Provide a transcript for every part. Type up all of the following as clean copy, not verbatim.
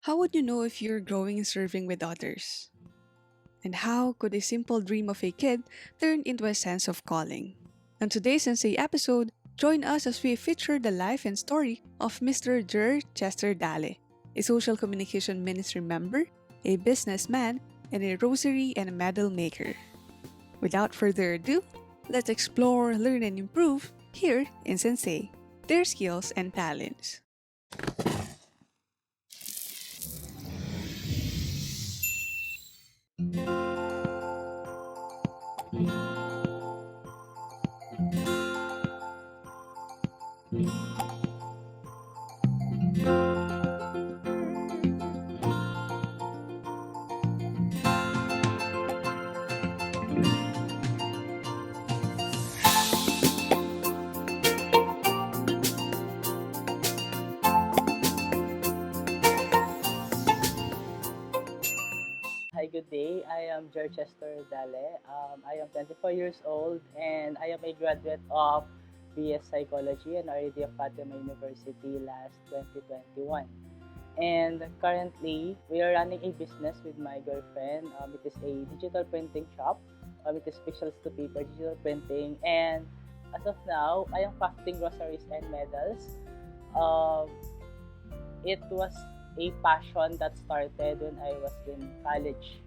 How would you know if you're growing and serving with others? And how could a simple dream of a kid turn into a sense of calling? On today's Sensei episode, join us as we feature the life and story of Mr. Jer Chester Dale, a social communication ministry member, a businessman, and a rosary and medal maker. Without further ado, let's explore, learn, and improve here in Sensei, their skills and talents. Hi, good day. I am Chester Dale. I am 24 years old and I am a graduate of BS Psychology and RD of Fatima University last 2021. And currently, we are running a business with my girlfriend. It is a digital printing shop. It is pixels to paper digital printing. And as of now, I am crafting groceries and medals. Um, it was a passion that started when I was in college.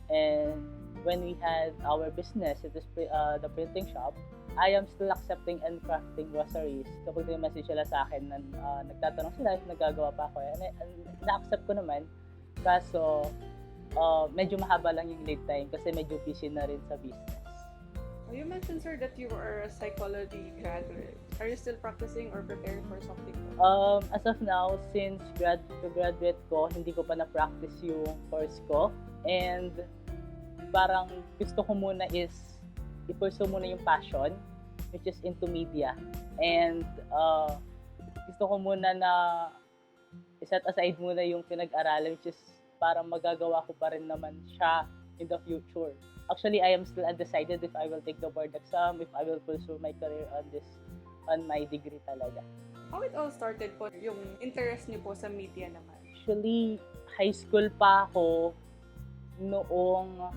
And when we had our business, it is the printing shop, I am still accepting and crafting groceries. Kapag may message sila sa akin, nagtatanong sila if nagagawa pa ako. And na-accept ko naman. Kaso, medyo mahaba lang yung lead time kasi medyo busy na rin sa business. You mentioned, sir, that you are a psychology graduate. Are you still practicing or preparing for something? As of now, since graduate ko, hindi ko pa na-practice yung course ko. And parang gusto ko muna is i-pursue muna yung passion, which is into media. And gusto ko muna na i-set aside muna yung pinag-aralan, which is parang magagawa ko pa rin naman siya in the future. Actually, I am still undecided if I will take the board exam, if I will pursue my career on my degree talaga. How it all started po, yung interest niyo po sa media naman? Actually, high school pa ako noong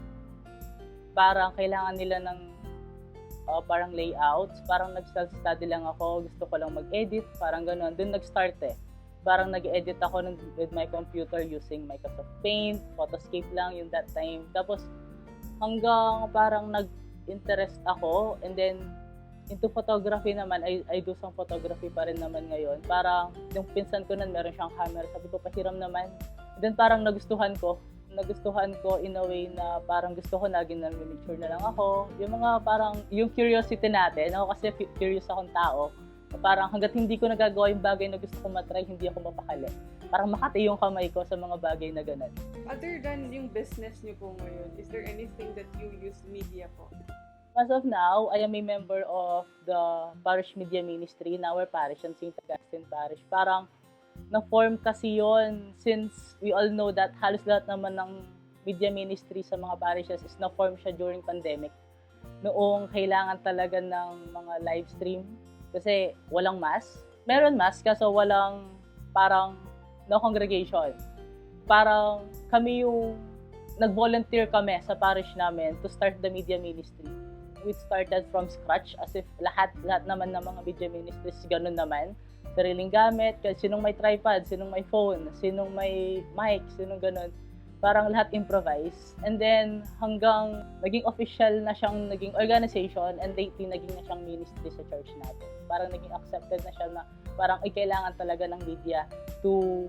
parang kailangan nila ng parang layouts, parang nag-self-study lang ako, gusto ko lang mag-edit, parang gano'n. Doon nag-start eh. Parang nag-edit ako with my computer using Microsoft Paint, Photoscape lang yung that time. Tapos hanggang parang nag-interest ako, and then into photography naman, I do some photography pa rin naman ngayon. Parang yung pinsan ko nun, meron siyang camera, sabi ko pahiram naman. And then parang nagustuhan ko in a way na parang gusto ko naging nag-mature na lang ako. Yung mga parang, yung curiosity natin, ako kasi curious akong tao, parang hanggat hindi ko nagagawa yung bagay na gusto ko matry, hindi ako mapakali. Parang makati yung kamay ko sa mga bagay na ganun. Other than yung business niyo po ngayon, is there anything that you use media po? As of now, I am a member of the Parish Media Ministry in our parish, in St. Augustine Parish. Parang na-form kasi yon since we all know that halos lahat naman ng media ministry sa mga parishes is na-form siya during pandemic. Noong kailangan talaga ng mga live stream kasi walang mass. Meron mass kaso walang parang no congregation. Parang kami yung nag-volunteer kami sa parish namin to start the media ministry. We started from scratch as if lahat naman ng mga media ministries ganun naman. Sariling gamit, sinong may tripod, sinong may phone, sinong may mic, sinong ganun. Parang lahat improvise. And then hanggang naging official na siyang naging organization and lately naging na siyang ministry sa church natin. Parang naging accepted na siya na parang kailangan talaga ng media to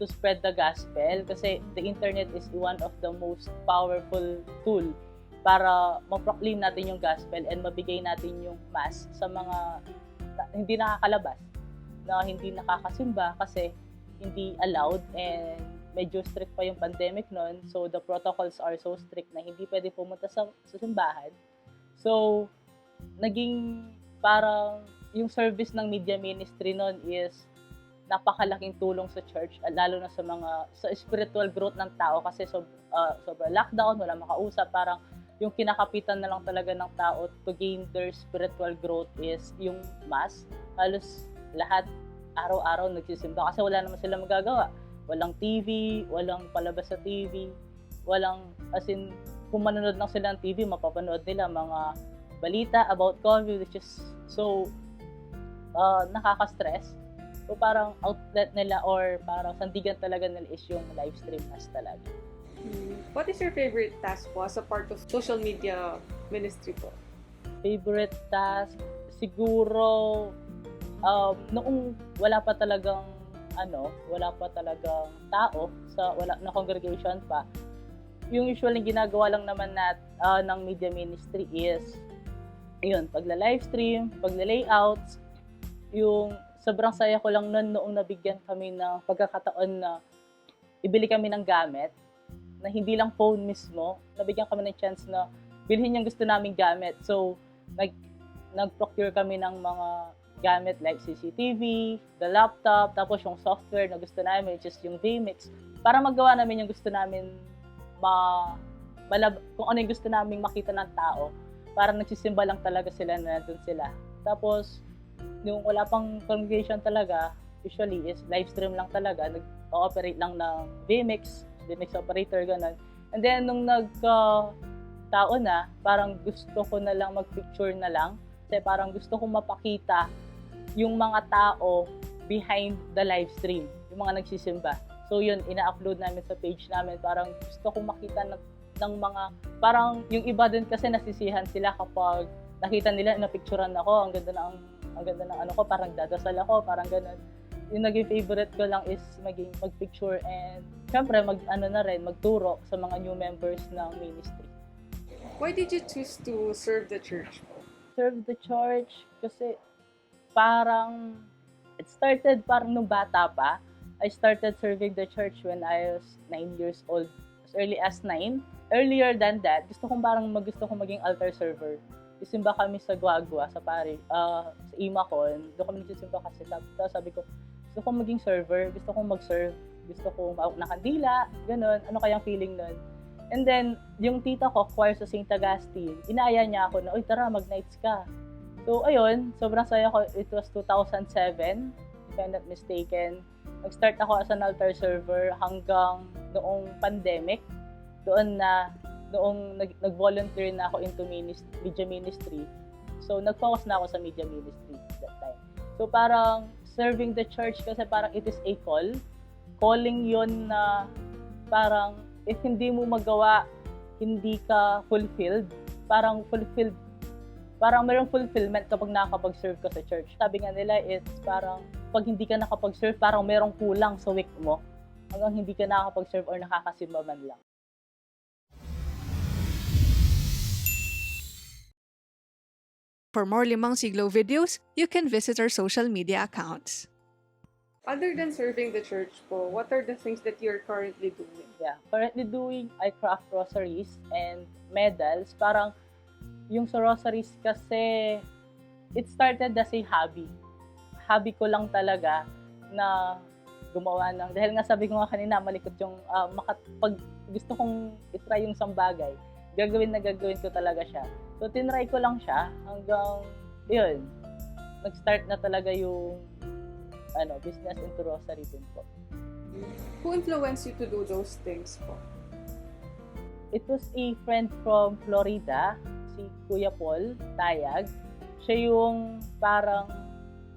spread the gospel kasi the internet is one of the most powerful tool para ma-proclaim natin yung gospel and mabigay natin yung mass sa mga hindi nakakalabas, na hindi nakakasimba kasi hindi allowed and medyo strict pa yung pandemic noon. So the protocols are so strict na hindi pwede pumunta sa simbahan. So naging parang yung service ng media ministry noon is napakalaking tulong sa church, lalo na sa spiritual growth ng tao kasi sobrang lockdown, wala makausap, parang yung kinakapitan na lang talaga ng tao to gain their spiritual growth is yung mass. Halos lahat araw-araw nagsisimba kasi wala naman sila magagawa. Walang TV, walang palabas sa TV, walang, as in, kung manonood lang sila ng TV, mapapanood nila mga balita about COVID, which is so nakaka-stress. So parang outlet nila or parang sandigan talaga nila is yung live stream mas talaga. What is your favorite task po as a part of social media ministry po? Favorite task? Siguro, noong wala pa talagang tao wala na congregation pa, yung usually ginagawa lang naman ng media ministry is yun, pagla-live stream, pagla-layouts, yung sobrang saya ko lang noong nabigyan kami ng pagkakataon na ibili kami ng gamit na hindi lang phone mismo, nabigyan kami ng chance na bilhin yung gusto naming gamit. So, nag-procure kami ng mga gamit like CCTV, the laptop, tapos yung software na gusto namin, which is yung vMix, para magawa namin yung gusto namin, kung ano yung gusto namin makita ng tao, para nagsisimba lang talaga sila na nandun sila. Tapos, yung wala pang congregation talaga, usually is live stream lang talaga, nag-ooperate lang ng vMix operator, ganun. And then, nung nagka-tao na, parang gusto ko na lang mag-picture na lang, kasi parang gusto kong mapakita yung mga tao behind the live stream, yung mga nagsisimba. So yun, ina-upload namin sa page namin, parang gusto kong makita ng mga, parang yung iba din kasi nasisihan sila kapag nakita nila na picturean ako, ang ganda ng ano ko, parang dadasal ako, parang ganun. Yung naging favorite ko lang is mag-picture and syempre magturo sa mga new members ng ministry. Why did you choose to serve the church? Serve the church kasi parang it started parang nung bata pa. I started serving the church when I was 9 years old, as early as 9. Earlier than that, gusto kong maging altar server. Isimba kami sa Guagua, sa parish, sa Imacon. Doon kami nagsisimba kasi. Tapos sabi ko, gusto kong maging server, gusto kong mag-serve, gusto kong maawak na kandila, ganun. Ano kayang feeling nun? And then, yung tita ko, choir sa St. Augustine, inaaya niya ako na, uy, tara, mag-nights ka. So, ayun, sobrang saya ko. It was 2007, if I'm not mistaken. Nag-start ako as an altar server hanggang noong pandemic. Noong nag-volunteer na ako into media ministry. So, nag-focus na ako sa media ministry that time. So, parang serving the church kasi parang it is a call. Calling yon na parang if hindi mo magawa, hindi ka fulfilled. Parang mayroong fulfillment kapag nakakapag-serve ka sa church. Sabi nga nila, it's parang pag hindi ka nakapag-serve, parang mayroong kulang sa week mo hanggang hindi ka nakakapag-serve or nakakasimba man lang. For more Limang Siglo videos, you can visit our social media accounts. Other than serving the church po, what are the things that you're currently doing? Yeah, currently doing, I craft rosaries and medals. Parang yung sa rosaries kasi, it started as a hobby. Hobby ko lang talaga na gumawa ng, dahil nga sabi ko nga kanina, malikot yung, pag gusto kong itry yung isang bagay, gagawin ko talaga siya. So, tinry ko lang siya hanggang, yun, nag-start na talaga yung business into rosary din po. Who influenced you to do those things po? It was a friend from Florida, si Kuya Paul Tayag. Siya yung parang,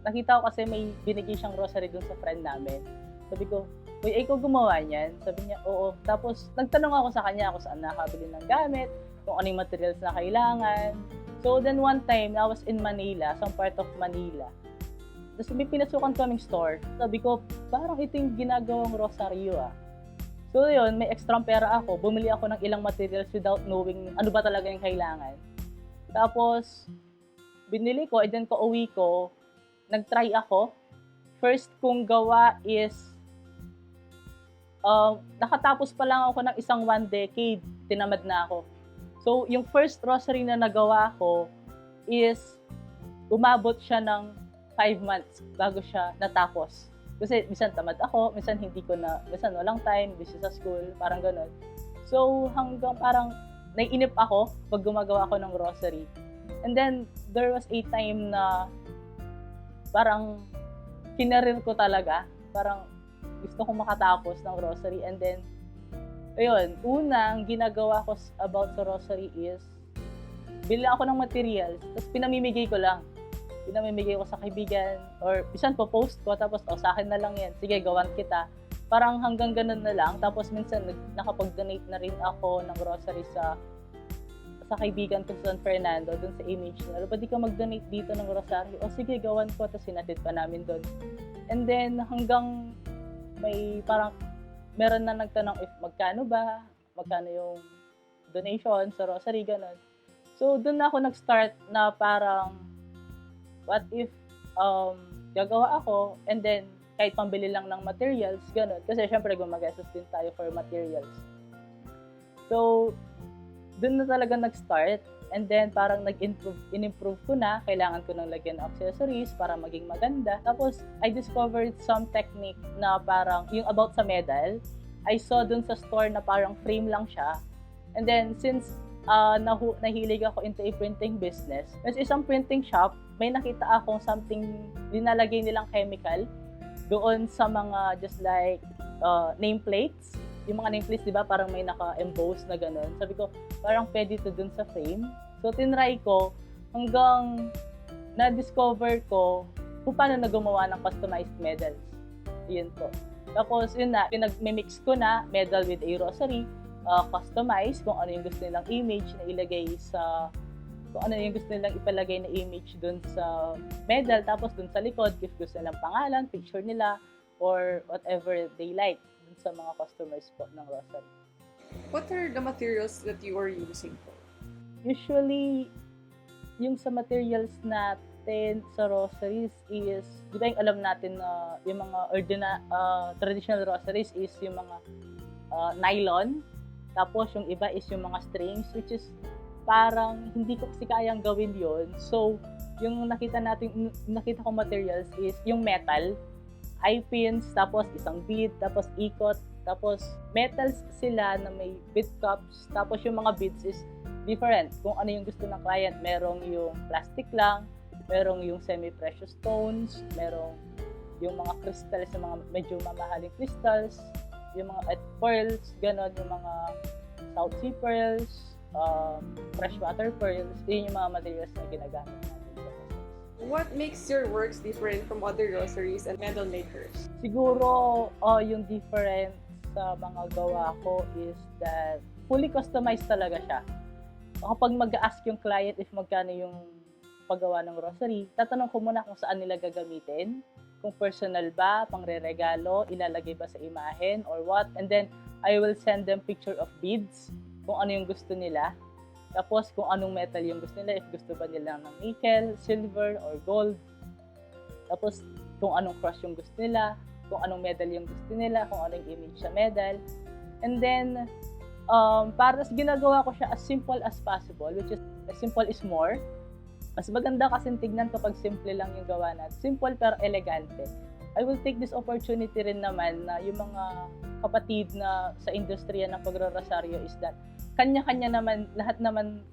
nakita ko kasi may binigay siyang rosary dun sa friend namin. Sabi ko, uy, ikaw gumawa niyan? Sabi niya, oo. Tapos, nagtanong ako sa kanya kung saan nakabili ng gamit, kung ano yung materials na kailangan. So, then one time, I was in Manila, some part of Manila. Tapos may pinasukan kaming store. Sabi ko, parang ito yung ginagawang rosaryo ah. So yun, may extra pera ako. Bumili ako ng ilang materials without knowing ano ba talaga yung kailangan. Tapos, binili ko, and then pauwi ko, nag-try ako. First kong gawa is, nakatapos pa lang ako ng isang 1 decade. Tinamad na ako. So, yung first rosary na nagawa ko is, umabot siya ng 5 months bago siya natapos. Kasi minsan tamad ako, minsan minsan walang time, busy sa school, parang gano'n. So hanggang parang naiinip ako pag gumagawa ako ng rosary. And then there was a time na parang kinarir ko talaga, parang gusto kong makatapos ng rosary. And then, ayun, unang ginagawa ko about sa rosary is, bili ako ng materials, tapos pinamimigay ko lang. Pinamimigay ko sa kaibigan, or minsan po-post ko, tapos, sa akin na lang yan. Sige, gawan kita. Parang hanggang ganun na lang. Tapos minsan, nakapag-donate na rin ako ng grocery sa kaibigan ko sa San Fernando, dun sa image na, pwede ka mag-donate dito ng grocery. O sige, gawan ko. Tapos sinatid pa namin dun. And then, hanggang may parang, meron na nagtanong if magkano yung donation sa grocery, ganun. So, dun na ako nag-start na parang, what if gagawa ako, and then kahit pambili lang ng materials, gano'n. Kasi syempre gumagastos din tayo for materials. So, dun na talaga nag-start, and then parang in-improve ko na, kailangan ko nang lagyan ng accessories para maging maganda. Tapos, I discovered some technique na parang, yung about sa medal, I saw dun sa store na parang frame lang siya. And then, since nahilig ako into a printing business, as isang printing shop, may nakita akong something dinalagay nilang chemical doon sa mga just like nameplates. Yung mga nameplates, di ba, parang may naka-emboss na gano'n. Sabi ko, parang pwede to dun sa frame. So, tinry ko hanggang na-discover ko kung paano na gumawa ng customized medals. Yun po. Tapos, yun na, pinag-mix ko na medal with a rosary, customize kung ano yung gusto nilang image na ilagay sa kung ano yung gusto nilang ipalagay na image dun sa medal, tapos dun sa likod, if gusto nilang pangalan, picture nila, or whatever they like dun sa mga customers po ng rosary. What are the materials that you are using po? Usually, yung sa materials natin sa rosaries is, di ba yung alam natin na yung mga traditional rosaries is yung mga nylon, tapos yung iba is yung mga strings, which is parang hindi ko kasi kayang gawin yon. So, yung nakita kong materials is yung metal, eye pins, tapos isang bead, tapos ikot, tapos metals sila na may bead cups, tapos yung mga beads is different. Kung ano yung gusto ng client, merong yung plastic lang, merong yung semi-precious stones, merong yung mga crystals, yung mga medyo mamahaling crystals, yung mga pearls, ganon, yung mga South Sea pearls, freshwater pearls, yun yung mga materials na ginagamit natin sa rosaries. What makes your works different from other rosaries and medal makers? Siguro, yung different sa mga gawa ko is that fully customized talaga siya. Kapag mag-ask yung client if magkano yung paggawa ng rosary, tatanong ko muna kung saan nila gagamitin, kung personal ba, pangre-regalo, ilalagay ba sa imahen, or what. And then, I will send them picture of beads, kung ano yung gusto nila. Tapos, kung anong metal yung gusto nila, if gusto ba nila ng nickel, silver, or gold. Tapos, kung anong cross yung gusto nila, kung anong medal yung gusto nila, kung anong image sa medal. And then, para ginagawa ko siya as simple as possible, which is, as simple is more. Mas maganda kasi tignan kapag simple lang yung gawa natin. Simple pero elegante. I will take this opportunity rin naman na yung mga kapatid na sa industriya ng pagrarosaryo is that kanya-kanya naman, lahat naman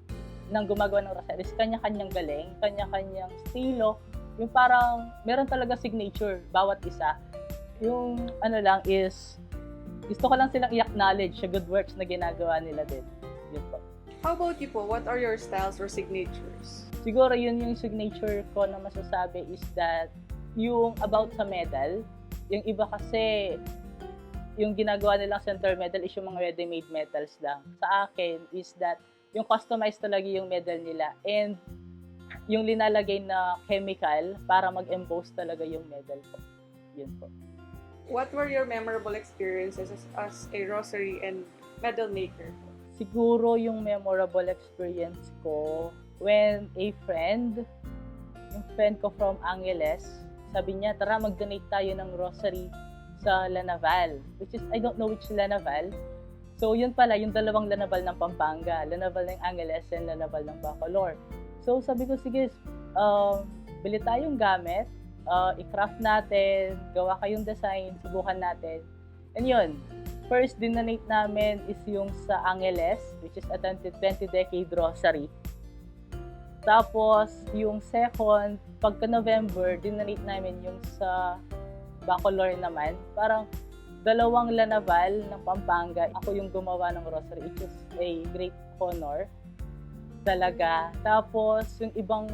ng gumagawa ng rosaries, kanya-kanyang galing, kanya-kanyang estilo. Yung parang, meron talaga signature, bawat isa. Yung ano lang is, gusto ko lang silang i-acknowledge sa good works na ginagawa nila din. Yun po. How about you po? What are your styles or signatures? Siguro yun yung signature ko na masasabi is that yung about sa medal, yung iba kasi yung ginagawa nilang center medal is yung mga ready-made medals lang. Sa akin is that yung customized talaga yung medal nila and yung linalagay na chemical para mag-emboss talaga yung medal po. Yun po. What were your memorable experiences as a rosary and medal maker? Siguro yung memorable experience ko when a friend, yung friend ko from Angeles, sabi niya, tara mag-donate tayo ng rosary sa Lanaval, which is, I don't know which Lanaval. So, yun pala, yung dalawang Lanaval ng Pampanga, Lanaval ng Angeles and Lanaval ng Bacolor. So, sabi ko, sige, bili tayong gamit, i-craft natin, gawa kayong design, subukan natin. And yun, first dinonate namin is yung sa Angeles, which is a 20-decade rosary. Tapos, yung second, pagka-November, dinonate namin yung sa Bacolor naman. Parang dalawang Lanaval ng Pampanga. Ako yung gumawa ng rosary, which is a great honor talaga. Tapos, yung ibang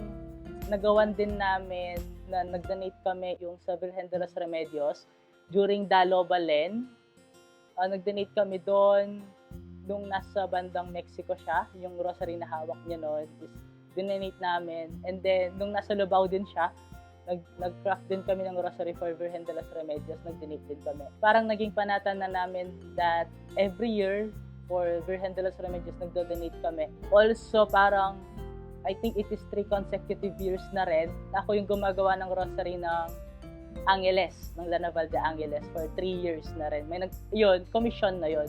nagawan din namin na nag-donate kami yung sa Virgen de los Remedios during Dalo Balen. Nag-donate kami doon nung nasa bandang Mexico siya. Yung rosary na hawak niya noon is dinonate namin. And then, nung nasa Lubao din siya, nag-craft din kami ng rosary for Virgen de los Remedios. Nag-donate din kami. Parang naging panatan na namin that every year for Virgen de los Remedios, nagdo-donate kami. Also, parang I think it is 3 consecutive years na rin na ako yung gumagawa ng rosary ng Angeles, ng Lanaval de Angeles for 3 years na rin. Commission na yun.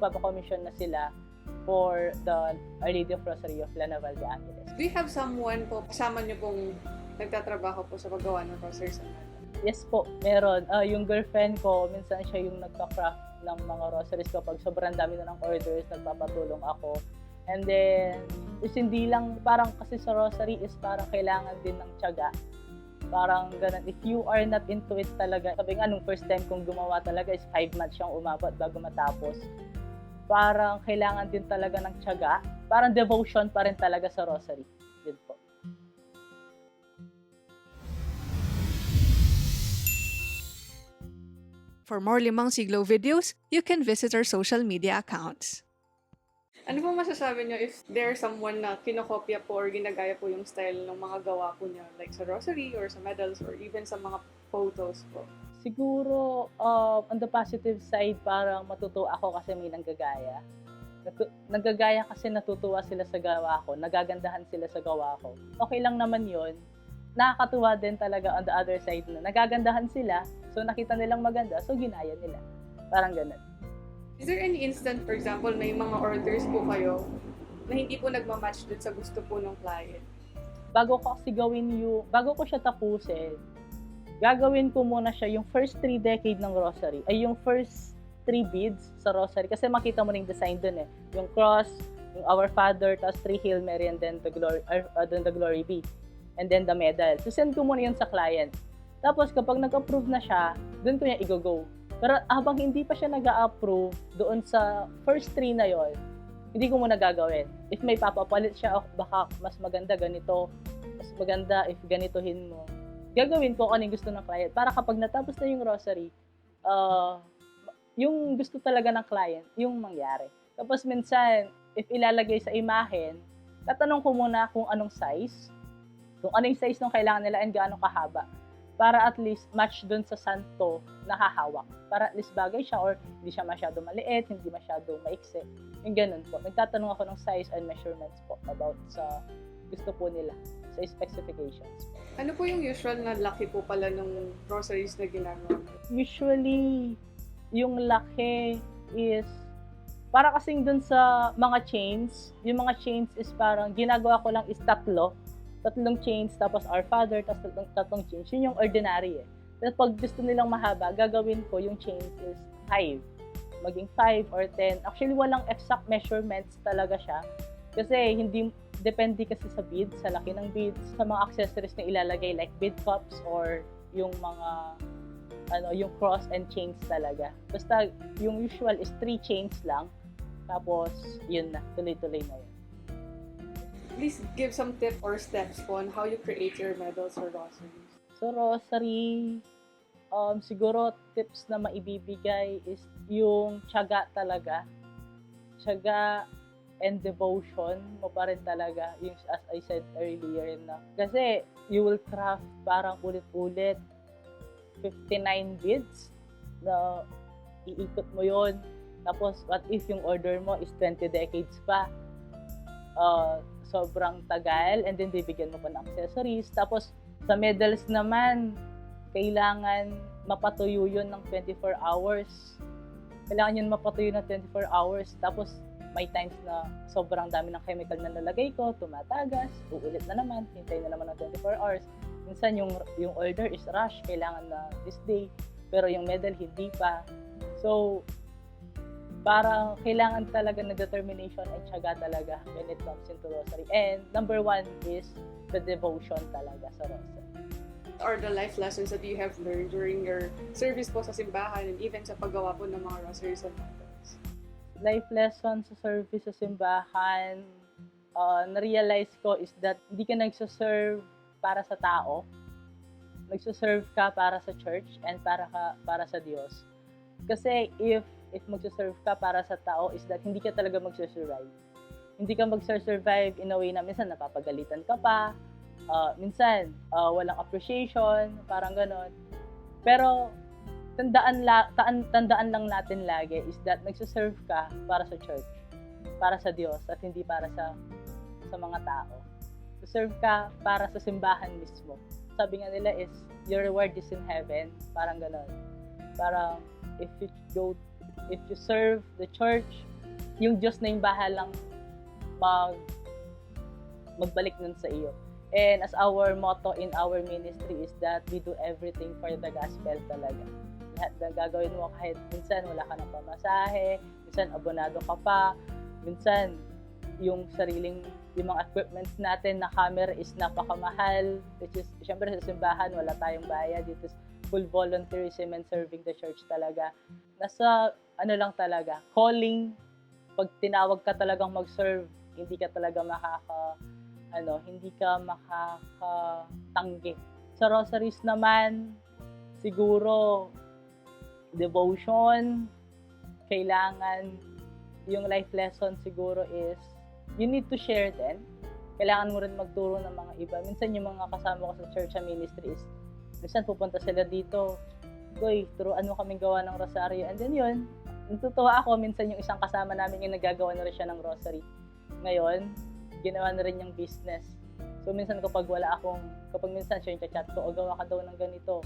Papakomission na sila for the Our Lady of Rosary of Lanaval de Angeles. Do you have someone po, kasama niyo pong nagtatrabaho po sa paggawa ng rosary sa Manila? Yes po, meron. Yung girlfriend ko, minsan siya yung nagpa-craft ng mga rosaries kapag sobrang dami na ng orders, nagpapatulong ako. And then, is hindi lang, parang kasi sa rosary is parang kailangan din ng tiyaga. Parang ganun. If you are not into it talaga, sabi nga nung first time kong gumawa talaga is 5 months siyang umabot bago matapos. Parang kailangan din talaga ng tiyaga. Parang devotion pa rin talaga sa rosary. Yun po. For more Limang Siglo videos, you can visit our social media accounts. Ano po masasabi niyo if there's someone na kinokopya po or ginagaya po yung style ng mga gawa po niya, like sa rosary or sa medals or even sa mga photos po? Siguro, on the positive side, parang matutuwa ako kasi may nanggagaya. Nanggagaya kasi natutuwa sila sa gawa ko, nagagandahan sila sa gawa ko. Okay lang naman yun. Nakakatuwa din talaga on the other side na nagagandahan sila, so nakita nilang maganda, so ginaya nila. Parang ganun. Is there any instant, for example, may mga orders po kayo na hindi po nagmamatch dun sa gusto po ng client? Bago ko siya tapusin, gagawin ko muna siya yung first 3 decade ng rosary, ay yung first 3 beads sa rosary. Kasi makita mo rin yung design dun eh. Yung cross, yung Our Father, tapos 3 Hail Mary, and then the Glory Be. And then the medal. So send ko muna yun sa client. Tapos kapag nag-approve na siya, dun ko niya i-go. Pero habang hindi pa siya nag-a-approve doon sa first 3 na yon, hindi ko muna gagawin. If may papapalit siya, baka mas maganda ganito, mas maganda if ganitohin mo. Gagawin ko anong gusto ng client para kapag natapos na yung rosary, yung gusto talaga ng client, yung mangyari. Tapos minsan, if ilalagay sa imahen, tatanong ko muna kung anong size, kung ano yung size ng kailangan nila and gaano kahaba. Para at least match dun sa santo na hahawak. Para at least bagay siya or hindi siya masyado maliit, hindi masyado maiksi. Yung ganun po. Nagtatanong ako ng size and measurements po about sa gusto po nila, sa specifications. Ano po yung usual na laki po pala ng rosaries na ginagawa? Usually, yung laki is para kasing dun sa mga chains. Yung mga chains is parang ginagawa ko lang is tatlong chains, tapos Our Father, tapos tatlong chains. Yun yung ordinary eh. Tapos pag gusto nilang mahaba, gagawin ko yung chains is 5. Maging 5 or 10. Actually, walang exact measurements talaga siya. Kasi depende kasi sa beads, sa laki ng beads, sa mga accessories na ilalagay like bead cups or yung mga, yung cross and chains talaga. Basta yung usual is 3 chains lang. Tapos, yun na, tuloy-tuloy na yun. Please give some tip or steps po on how you create your medals or rosaries. So, rosary, siguro tips na maibibigay is yung tiyaga talaga. Tiyaga and devotion mo pa rin talaga. Yung, as I said earlier na. Kasi, you will craft parang ulit-ulit 59 beads na iikot mo yon. Tapos, what if yung order mo is 20 decades pa? Sobrang tagal, and then bibigyan mo pa ng accessories. Tapos, sa medals naman, kailangan mapatuyo yun ng 24 hours. Kailangan yun mapatuyo ng 24 hours. Tapos, may times na sobrang dami ng chemical na nalagay ko, tumatagas, uulit na naman, hintay na naman ng 24 hours. Minsan, yung order is rush, kailangan na this day, pero yung medal, hindi pa. So, parang kailangan talaga na determination and tiyaga talaga when it comes into rosary. And number 1 is the devotion talaga sa rosary. are the life lessons that you have learned during your service po sa simbahan and even sa paggawa po ng mga rosaries and medals? Life lesson sa service sa simbahan, na-realize ko is that hindi ka nagsaserve para sa tao. Nagsaserve ka para sa church and para sa Diyos. Kasi if magsaserve ka para sa tao is that hindi ka talaga magsasurvive. Hindi ka magsasurvive in a way na minsan napapagalitan ka pa, minsan walang appreciation, parang ganon. Pero tandaan lang natin lagi is that nagsaserve ka para sa church, para sa Diyos, at hindi para sa mga tao. Serve ka para sa simbahan mismo. Sabi nga nila is, your reward is in heaven. Parang ganon. Parang, if you serve the church, yung Diyos na yung bahalang magbalik nun sa iyo. And as our motto in our ministry is that we do everything for the gospel talaga. Lahat na gagawin mo, kahit minsan wala ka ng pamasahe, minsan abonado ka pa, minsan yung mga equipments natin na camera is napakamahal, which is, syempre sa simbahan, wala tayong bayad. It is full volunteerism and serving the church talaga. Nasa, lang talaga, calling, pag tinawag ka talagang mag-serve, hindi ka talaga hindi ka makakatanggi. Sa rosaries naman, siguro, devotion, kailangan, yung life lesson siguro is, you need to share din. Kailangan mo rin magturo ng mga iba. Minsan yung mga kasama ko sa church ministry is, minsan pupunta sila dito, turuan mo kaming gawa ng rosaryo. And then yun, natutuwa ako, minsan yung isang kasama namin yung nagagawa na rin siya ng rosary. Ngayon, ginawa na rin yung business. So minsan kapag minsan siya yung chat ko, o gawa ka daw ng ganito,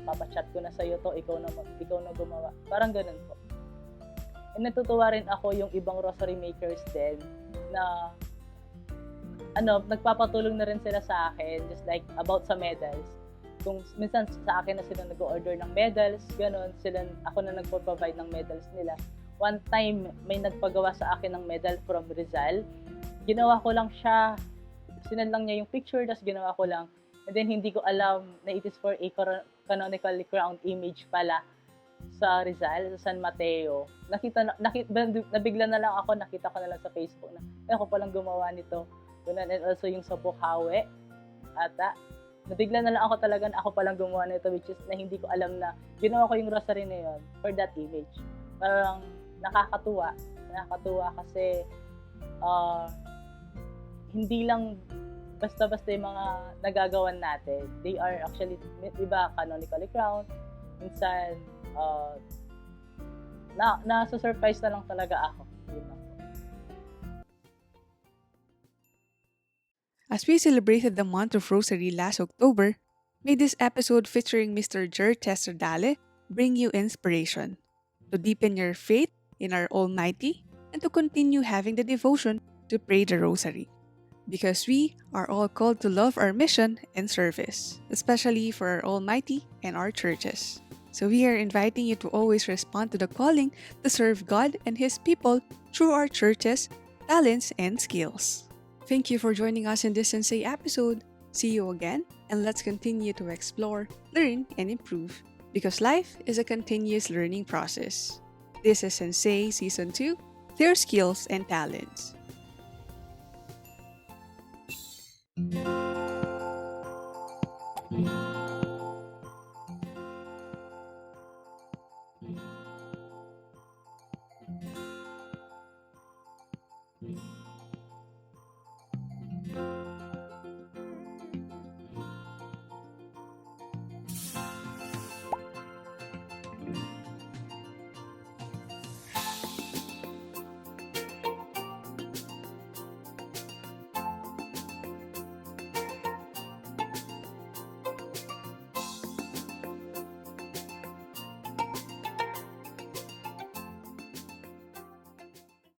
papachat ko na sa'yo to, ikaw na gumawa. Parang ganun po. And natutuwa rin ako yung ibang rosary makers din na nagpapatulong na rin sila sa akin, just like about sa medals. Kung minsan sa akin na sila nag-order ng medals, ganun, ako na nagpo-provide ng medals nila. One time, may nagpagawa sa akin ng medal from Rizal. Ginawa ko lang siya, sinend lang niya yung picture, tapos ginawa ko lang. And then hindi ko alam na it is for a canonically crowned image pala sa Rizal, sa San Mateo. Nabigla na lang ako, nakita ko na lang sa Facebook na, ako palang gumawa nito. And also yung sa Bukawi, ata. Nabigla na lang ako talaga na ako palang gumawa nito, which is na hindi ko alam na ginawa ko yung rosary na yun for that image. Parang nakakatuwa kasi hindi lang basta-basta yung mga nagagawan natin. They are actually, iba, canonically crowned. Minsan, nasa-surprise na lang talaga ako. Yun lang. As we celebrated the month of Rosary last October, may this episode featuring Mr. Jer Testerdale bring you inspiration to deepen your faith in our Almighty and to continue having the devotion to pray the Rosary. Because we are all called to love our mission and service, especially for our Almighty and our churches. So we are inviting you to always respond to the calling to serve God and His people through our churches, talents, and skills. Thank you for joining us in this Sensei episode. See you again, and let's continue to explore, learn, and improve. Because life is a continuous learning process. This is Sensei Season 2, Their Skills and Talents.